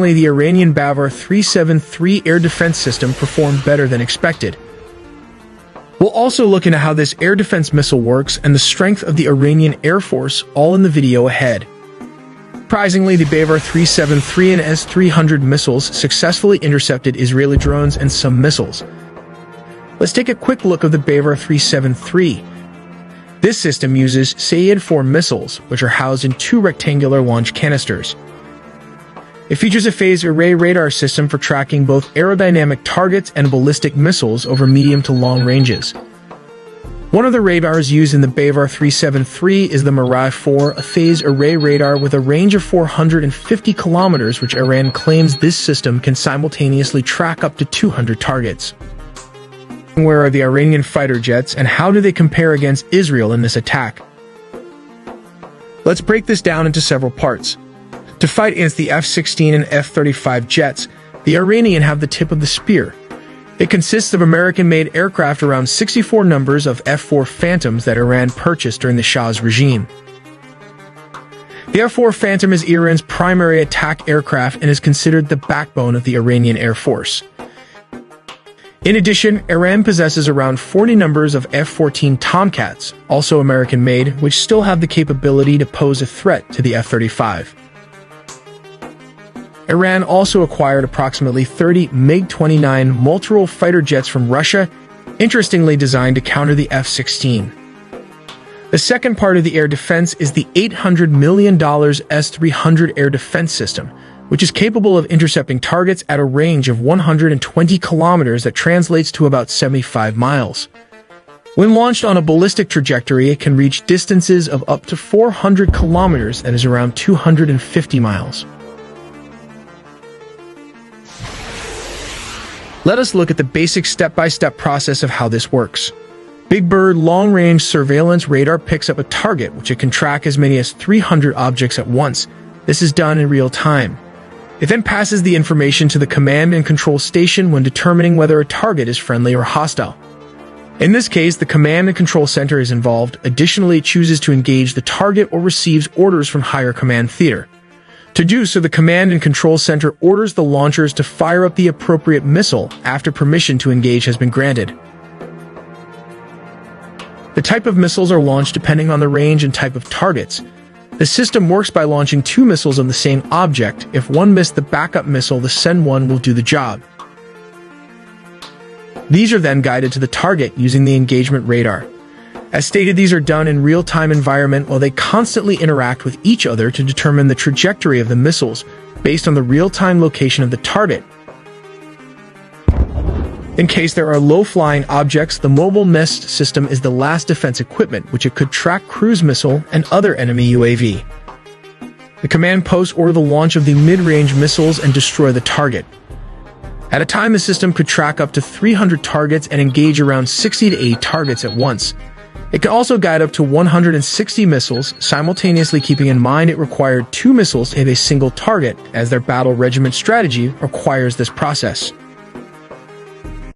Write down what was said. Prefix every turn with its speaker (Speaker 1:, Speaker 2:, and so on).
Speaker 1: Surprisingly, the Iranian Bavar-373 air defense system performed better than expected. We'll also look into how this air defense missile works and the strength of the Iranian Air Force, all in the video ahead. Surprisingly, the Bavar-373 and S-300 missiles successfully intercepted Israeli drones and some missiles. Let's take a quick look of the Bavar-373. This system uses Sayed-4 missiles, which are housed in two rectangular launch canisters. It features a phased array radar system for tracking both aerodynamic targets and ballistic missiles over medium to long ranges. One of the radars used in the Bavar-373 is the Mirai-4, a phased array radar with a range of 450 kilometers, which Iran claims this system can simultaneously track up to 200 targets. Where are the Iranian fighter jets, and how do they compare against Israel in this attack? Let's break this down into several parts. To fight against the F-16 and F-35 jets, the Iranian have the tip of the spear. It consists of American-made aircraft, around 64 numbers of F-4 Phantoms that Iran purchased during the Shah's regime. The F-4 Phantom is Iran's primary attack aircraft and is considered the backbone of the Iranian Air Force. In addition, Iran possesses around 40 numbers of F-14 Tomcats, also American-made, which still have the capability to pose a threat to the F-35. Iran also acquired approximately 30 MiG-29 multirole fighter jets from Russia, interestingly designed to counter the F-16. The second part of the air defense is the $800 million S-300 air defense system, which is capable of intercepting targets at a range of 120 kilometers that translates to about 75 miles. When launched on a ballistic trajectory, it can reach distances of up to 400 kilometers, that is around 250 miles. Let us look at the basic step-by-step process of how this works. Big Bird long-range surveillance radar picks up a target, which it can track as many as 300 objects at once. This is done in real time. It then passes the information to the command and control station when determining whether a target is friendly or hostile. In this case, the command and control center is involved. Additionally, it chooses to engage the target or receives orders from higher command theater. To do so, the command and control center orders the launchers to fire up the appropriate missile after permission to engage has been granted. The type of missiles are launched depending on the range and type of targets. The system works by launching two missiles on the same object. If one missed the backup missile, the send one will do the job. These are then guided to the target using the engagement radar. As stated, these are done in real-time environment while they constantly interact with each other to determine the trajectory of the missiles based on the real-time location of the target. In case there are low-flying objects, the mobile missile system is the last defense equipment, which it could track cruise missile and other enemy UAV. The command posts order the launch of the mid-range missiles and destroy the target. At a time, the system could track up to 300 targets and engage around 60 to 80 targets at once. It can also guide up to 160 missiles, simultaneously keeping in mind it required two missiles to hit a single target, as their battle regiment strategy requires this process.